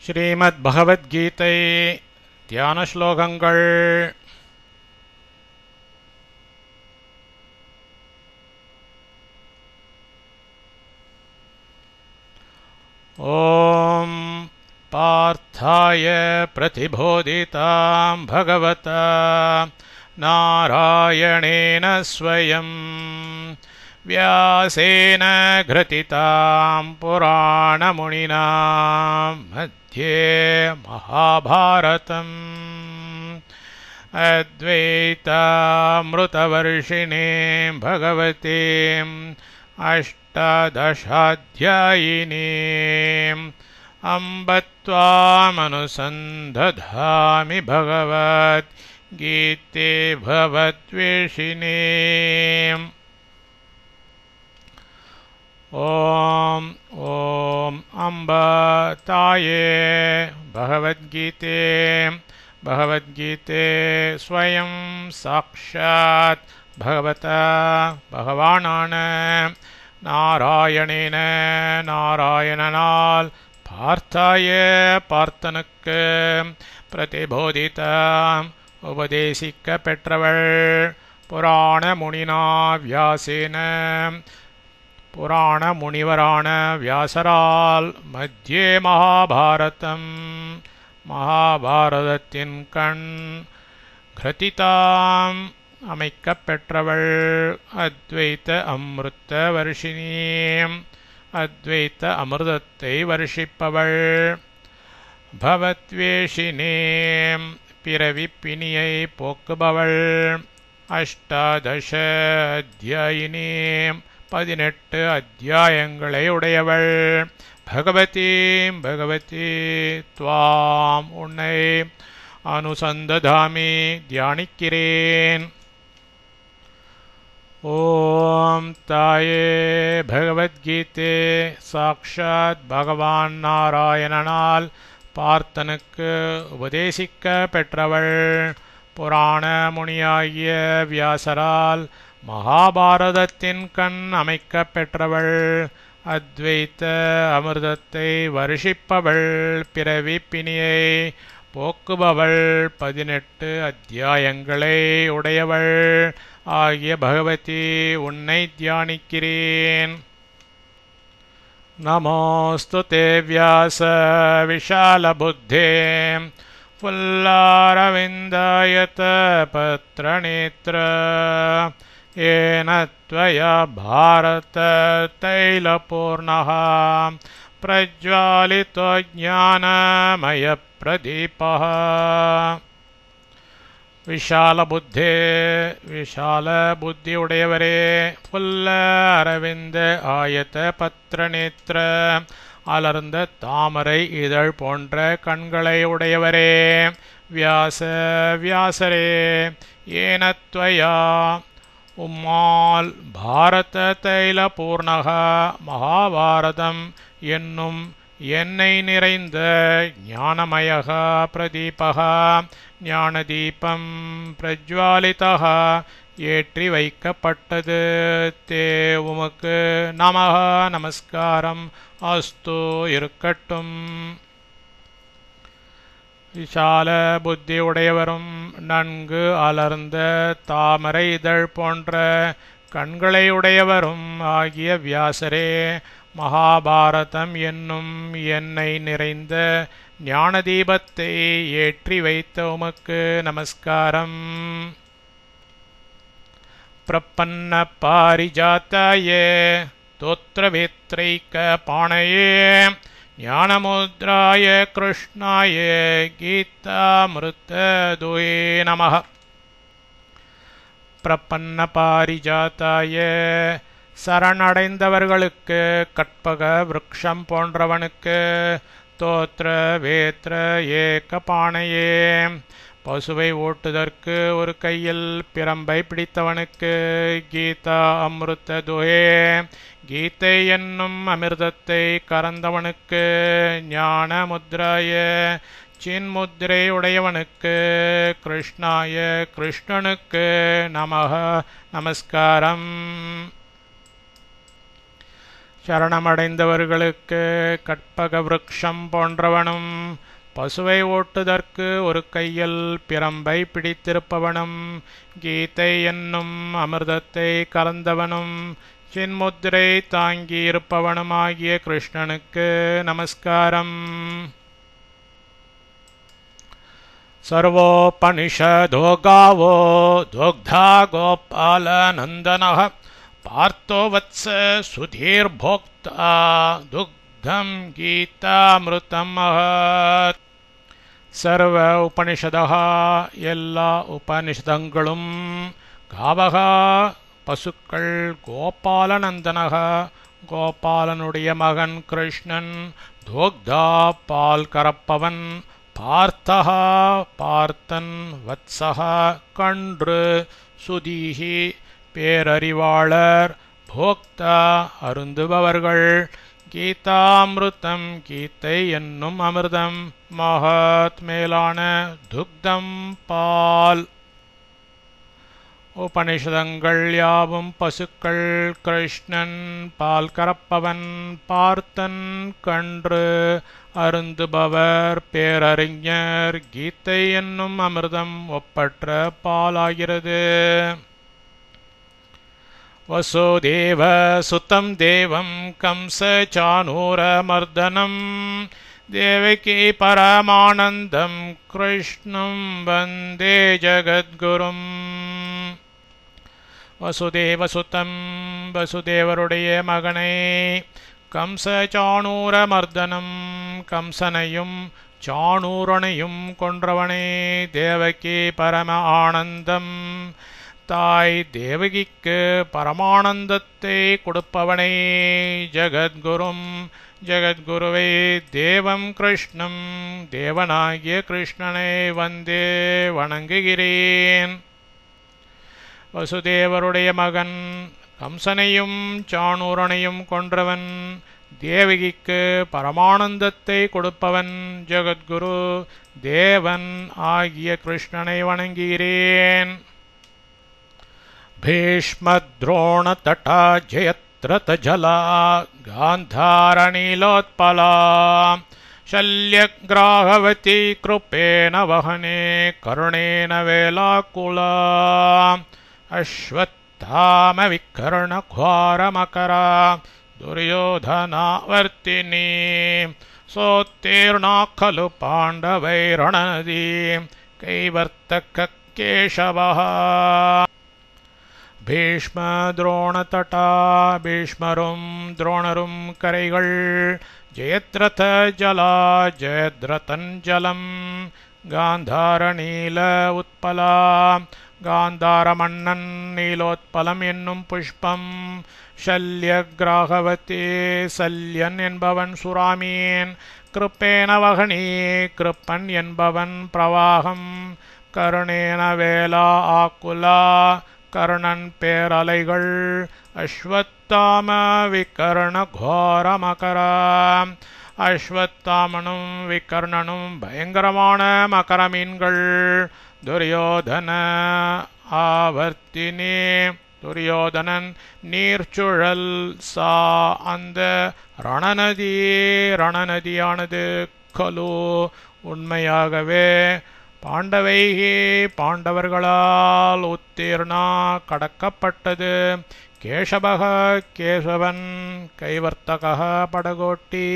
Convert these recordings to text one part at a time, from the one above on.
ஸ்ரீமத் பகவத்கீதை தியான ஸ்லோகங்கள். ஓம் பார்த்தாய பிரதிபோதிதாம் பகவதா நாராயணேன ஸ்வயம் व्यासेन घृतितां पुराणमुनिना मध्ये महाभारतम् अद्वैतामृतवर्षिणीं भगवतीम् अष्टादशाध्यायिनीम् अम्ब त्वामनुसन्दधामि भगवद्गीते भवद्वेषिणीम्. ஓம் ஓம் அம்ப தாயே பகவத்கீதே பகவத்கீதே ஸ்வயம் சாக்ஷாத் பகவதா பகவானான நாராயணேன நாராயணனால் பார்த்தாய பார்த்தனுக்கு பிரதிபோதிதாம் உபதேசிக்க பெற்றவள் புராண முனினா வியாசேன புராண முனிவரான வியாசரால் மத்தியே மகாபாரதம் மகாபாரதத்தின் கண் கிருதிதாம் அமைக்கப் பெற்றவள் அத்வைத அமிர்த வர்ஷினீம் அத்வைத அமிர்தத்தை வர்ஷிப்பவள் பவத்வேஷினீம் பிறவி பிணியை போக்குபவள் அஷ்டாதச அத்தியாயினீம் 18 அத்தியாயங்களை உடையவள் பகவதீம் பகவதி துவாம் உன்னை அனுசந்ததாமி தியானிக்கிறேன். ஓம் தாயே பகவத்கீதே சாக்ஷாத் பகவான் நாராயணனால் பார்த்தனுக்கு உபதேசிக்க பெற்றவள் புராண முனியாகிய வியாசரால் மகாபாரதத்தின் கண் அமைக்கப் பெற்றவள் அத்வைத்த அமிர்தத்தை வருஷிப்பவள் பிறவி பிணியை போக்குபவள் 18 அத்தியாயங்களை உடையவள் ஆகிய பகவதி உன்னை தியானிக்கிறேன். நமோஸ்து தே வியாச விஷால புத்தே புல்லாரவிந்தாயத பத்ரநேத்ர येन त्वया भारत तैलपूर्णः प्रज्वालितो ज्ञानमयप्रदीपः. விஷால புத்தே விஷால புத்தியுடையவரே புல்ல அரவிந்த ஆயத்த பத்ரநேத்திர அலர்ந்த தாமரை இதழ் போன்ற கண்களை உடையவரே வியாச வியாசரே ஏனத்வயா உம்மால் பாரத தைல பூர்ணக மகாபாரதம் என்னும் எண்ணெய் நிறைந்த ஞானமயக பிரதீபக ஞானதீபம் பிரஜ்வாலிதக ஏற்றி வைக்கப்பட்டது. தே உமக்கு நமஹ நமஸ்காரம் அஸ்து இருக்கட்டும். விஷால புத்தி உடையவரும் நன்கு அலர்ந்த தாமரை இதழ் போன்ற கண்களை உடையவரும் ஆகிய வியாசரே மகாபாரதம் என்னும் எண்ணெய் நிறைந்த ஞானதீபத்தை ஏற்றி வைத்த உமக்கு நமஸ்காரம். பிரபன்ன பாரிஜாத்தாயே தோத்ரவேத்ரைக்க பாணயே ஞானமுத்ராய கிருஷ்ணாய கீதாமிருத்ததுயே நமः. பிரபன்ன பாரிஜாத்தாய சரணடைந்தவர்களுக்கு கற்பக விருக்ஷம் போன்றவனுக்கு தோத்ர வேத்ர ஏக பாணையே பசுவை ஓட்டுதற்கு ஒரு கையில் பிரம்பை பிடித்தவனுக்கு கீதா அமிர்ததுயே கீதை என்னும் அமிர்தத்தை கறந்தவனுக்கு ஞான முத்ராய சின்முத்திரை உடையவனுக்கு கிருஷ்ணாய கிருஷ்ணனுக்கு நமஹ நமஸ்காரம். சரணமடைந்தவர்களுக்கு கற்பக விருட்சம் போன்றவனும், பசுவை ஓட்டுதற்கு ஒரு கையில் பிரம்பை பிடித்திருப்பவனும், கீதை என்னும் அமிர்தத்தை கலந்தவனும், சின்முத்திரை தாங்கியிருப்பவனுமாகிய கிருஷ்ணனுக்கு நமஸ்காரம். सर्वोपनिषदो गावो दुग्धा गोपालनन्दनः पार्थो वत्स सुधीर्भोक्ता दुग्धं गीतामृतं महत्. सर्व उपनिषदः எல்லா உபனிஷதங்களும், காவக பசுக்கள், கோபாலநந்தனக கோபாலனுடைய மகன் கிருஷ்ணன், துக்தா பால் கறப்பவன், பார்த்தஹ பார்த்தன், வத்சஹ கன்று, சுதீஹி பேரறிவாளர், போக்தா அருந்துபவர்கள், கீதாமிருதம் கீதை என்னும் அமிர்தம், மகத் மேலான, துக்தம் பால். உபனிஷதங்கள் யாவும் பசுக்கள், கிருஷ்ணன் பால் கறப்பவன், பார்த்தன் கன்று, அருந்துபவர் பேரறிஞர், கீதை என்னும் அமிர்தம் ஒப்பற்ற பாலாகிறது. வசுதேவ சுதம் தேவம் கம்ச சானூர மர்தனம், தேவகி பரமானந்தம் கிருஷ்ணம் வந்தே ஜகத்குரும். வசுதேவசுதம் வசுதேவருடைய மகனை, கம்ச சாணூர மர்தனம் கம்சனையும் சாணூரனையும் கொன்றவனே, தேவகி பரம ஆனந்தம் தாய் தேவகிக்கு பரமானந்தத்தை கொடுப்பவனே, ஜகத்குரும் ஜகத்குருவை தேவம் கிருஷ்ணம் தேவனாகிய கிருஷ்ணனை வந்தே வணங்குகிறேன். வசுதேவருடைய மகன், கம்சனையும் சாணூரனையும் கொன்றவன், தேவகிக்கு பரமானந்தத்தை கொடுப்பவன், ஜகத்குரு தேவன் ஆகிய கிருஷ்ணனை வணங்குகிறேன். பீஷ்மத்ரோண தடா ஜெயத்ரத ஜலா காந்தாரணிலோத்பலா शल्यग्राहवती कृपेण वहने करुणेन वेलाकुला अश्वत्थामविकर्णघोरमकरा दुर्योधनावर्तिनी सोत्तीर्णा खलु पाण्डवैरणनदी कैवर्तककेशवः भीष्म द्रोणतटा भीष्मरुं द्रोणरुं कரைகள் जयद्रथ जला जयद्रतञ्जलं गान्धारनील उत्पला गान्धारमन्नन् நீலோத்பலம் என்னும் புஷ்பம் शल्यग्राहवती சல்யன் என்பவன் சுராமீன் கிருப்பேன வகனி கிருப்பன் என்பவன் பிரவாகம் கருணேன வேலா ஆக்குலா கர்ணன் பேரலைகள் அஸ்வத்தாம விகர்ண கோரமகரா அஸ்வத்தாமனும் விகர்ணனும் பயங்கரமான மகர மீன்கள் துரியோதன ஆவர்த்தினி துரியோதனன் நீர்ச்சுழல் சா அந்த ரணநதியானது கலு உண்மையாகவே பாண்டவைகி பாண்டவர்களால் உத்தீர்ணா கடக்கப்பட்டது கேசவக கேசவன் கைவர்த்தக படகோட்டி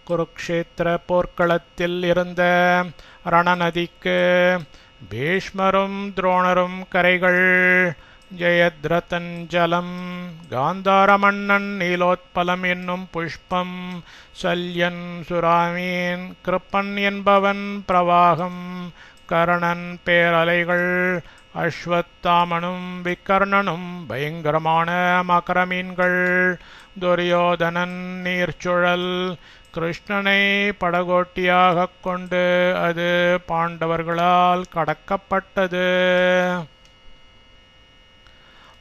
குருக்ஷேத்திர போர்க்களத்தில் இருந்த ரணநதிக்கு பீஷ்மரும் துரோணரும் கரைகள் ஜெயத்ரதஞ்சலம் காந்தாரமன்னன் நீலோத்பலம் என்னும் புஷ்பம் சல்யன் சுராமீன் கிருப்பன் என்பவன் பிரவாகம் கர்ணன் பேரலைகள் அஸ்வத்தாமனும் விகர்ணனும் பயங்கரமான மகரமீன்கள் துரியோதனன் நீர்ச்சுழல் கிருஷ்ணனை படகோட்டியாகக் கொண்டு அது பாண்டவர்களால் கடக்கப்பட்டது.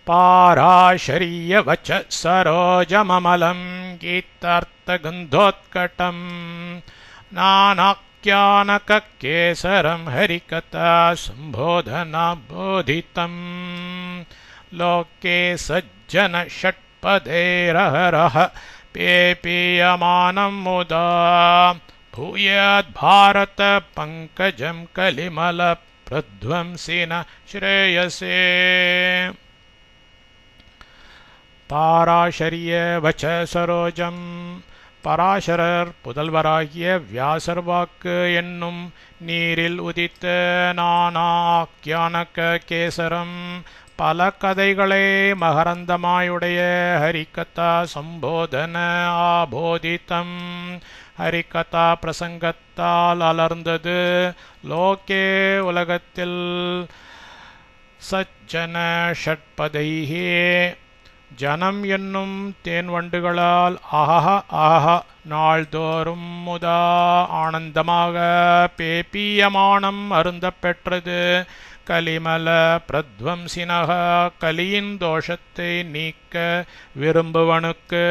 பாராஷரிய வச்ச சரோஜமமலம் கீதார்த்தகந்தோத்கடம் நானாக்யானகேசரம் ஹரிகதா சம்போதனா போதிதம் லோகே சஜ்ஜன ஷட் षट्पदैरहरः पेपीयमानं मुदा भूयाद्भारतपङ्कजं कलिमलप्रध्वंसिन श्रेयसे பாராசரிய வச்ச சரோஜம் பராசரர் புதல்வராகிய வியாசர் வாக்கு என்னும் நீரில் உதித்த நானாக்கியானக கேசரம் பல கதைகளை மகரந்தமாயுடைய ஹரிகதா சம்போதன ஆபோதித்தம் ஹரிகதா பிரசங்கத்தால் அலர்ந்தது லோகே உலகத்தில் சஜ்ஜன ஷட்பதைஹே ஜனம் என்னும் தேன்வண்டுகளால் ஆஹ ஆஹ நாள்தோறும் முதா ஆனந்தமாக பேப்பியமானம் அருந்தப் பெற்றது கலிமல பிரத்வம்சினக கலியின் தோஷத்தை நீக்க விரும்புவனுக்கு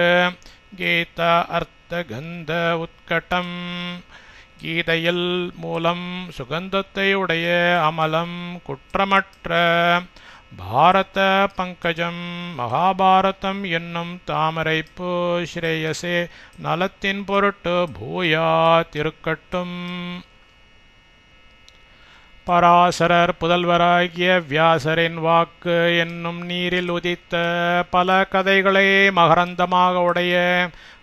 கீதா அர்த்த கந்த உத்கட்டம் கீதையில் மூலம் சுகந்தத்தை உடைய அமலம் குற்றமற்ற பாரத பங்கஜம் மகாபாரதம் என்னும் தாமரைப்பூ ஸ்ரேயசே நலத்தின் பொருட்டு பூயா திருக்கட்டும் பராசரர் புதல்வராகிய வியாசரின் வாக்கு என்னும் நீரில் உதித்த பல கதைகளை மகரந்தமாக உடைய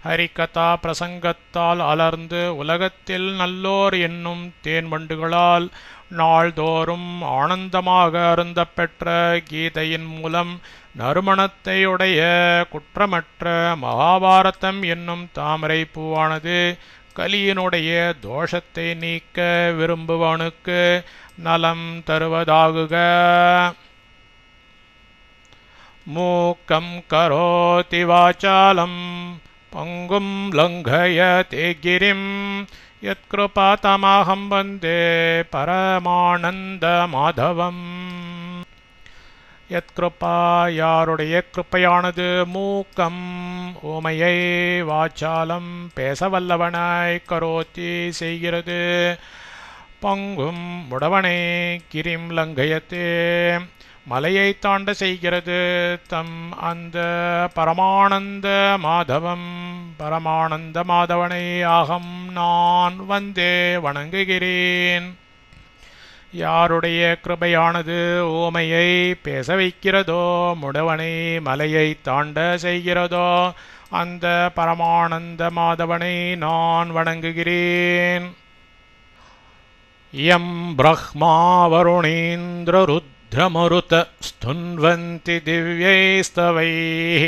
ஹரிகதா பிரசங்கத்தால் அலர்ந்து உலகத்தில் நல்லோர் என்னும் தேன்வண்டுகளால் நாள்தோறும் ஆனந்தமாக அருந்தப் பெற்ற கீதையின் மூலம் நறுமணத்தையுடைய குற்றமற்ற மகாபாரதம் என்னும் தாமரை பூவானது கலியினுடைய தோஷத்தை நீக்க விரும்புவனுக்கு நலம் தருவதாகுக. மூக்கம் கரோதி வாசாலம் பங்கும் லங்கயதே கிரிம் யத்கிருபாதமஹம் வந்தே பரமானந்த மாதவம். யத்கிருபா யாருடைய கிருப்பையானது மூக்கம் ஊமையை வாச்சாலம் பேசவல்லவனாய் கரோத்தி செய்கிறது பங்கும் முடவனை கிரிம் லங்கயத்தே மலையை தாண்ட செய்கிறது தம் அந்த பரமானந்த மாதவம் பரமானந்த மாதவனை ஆகம் நான் வந்தே வணங்குகிறேன். யாருடைய கிருபையானது ஊமையை பேச வைக்கிறதோ முடவனை மலையை தாண்ட செய்கிறதோ அந்த பரமானந்த மாதவனை நான் வணங்குகிறேன். யம் பிரஹ்மா வருணீந்திர ருத்ரமருத ஸ்துன்வந்தி திவ்யைஸ்தவைः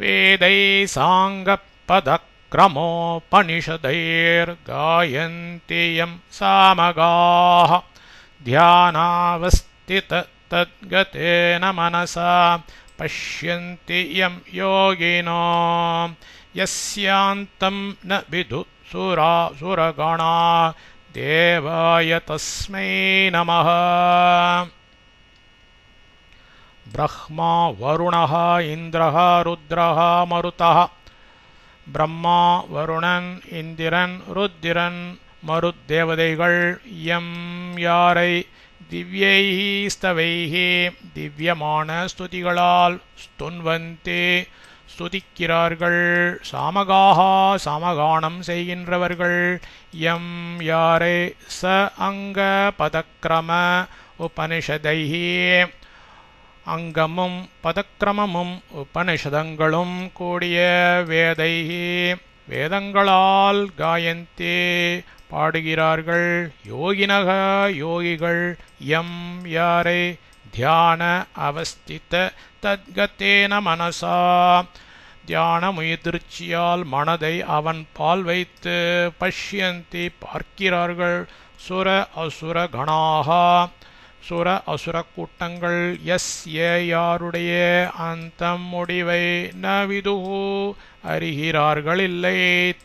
வேதை சாங்கப்பதக்ரமோபனிஷதைர்காயந்தி யம் சாமகாः ध्यानावस्थित तद्गतेन मनसा पश्यन्ति यं योगिनो यस्यान्तं न विदुः सुरगणा देवाय तस्मै नमः. ब्रह्मा वरुणः इन्द्रः रुद्रः मरुतः ब्रह्मा வருணன் இந்திரன் ருத்திரன் மருத்தேவதைகள் யம் யாரை திவ்யைஹி ஸ்தவைஹி திவ்யமான ஸ்துதிகளால் ஸ்துன்வந்தே ஸ்துதிக்கிறார்கள் சாமகாஹா சாமகானம் செய்கின்றவர்கள் யம் யாரை ச அங்க பதக்கிரம உபனிஷதைஹி அங்கமும் பதக்கிரமமும் உபனிஷதங்களும் கூடிய வேதைஹி வேதங்களால் காயந்தே பாடுகிறார்கள் யோகினக யோகிகள் யம் யாரை தியான அவஸ்தித தத்கத்தேன மனசா தியான முயற்சியால் மனதை அவன் பால் வைத்து பஷ்யந்தி பார்க்கிறார்கள் சுர அசுர கணாகா சுர அசுர கூட்டங்கள் எஸ் யாருடைய அந்த முடிவை ந விதுஹு அறிகிறார்களில்லை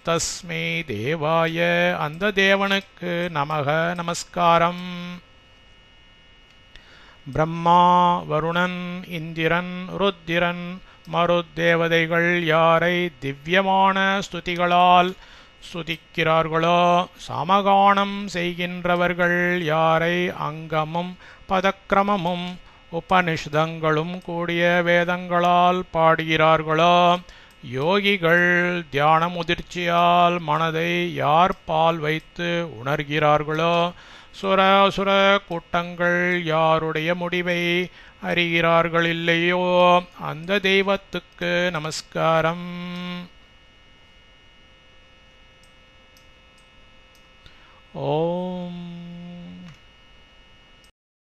தஸ்மை தேவாய அந்த தேவனுக்கு நமக நமஸ்காரம். பிரம்மா வருணன் இந்திரன் ருத்திரன் மருத்தேவதைகள் யாரை திவ்யமான ஸ்துதிகளால் ஸ்துதிக்கிறார்களோ சாமகானம் செய்கின்றவர்கள் யாரை அங்கமும் பதக்கிரமமும் உபனிஷதங்களும் கூடிய வேதங்களால் பாடுகிறார்களோ? யோகிகள் தியான முதிர்ச்சியால் மனதை யார் பால் வைத்து உணர்கிறார்களோ? சுர கூட்டங்கள் யாருடைய முடிவை அறிகிறார்கள் இல்லையோ? அந்த தெய்வத்துக்கு நமஸ்காரம். ஓம்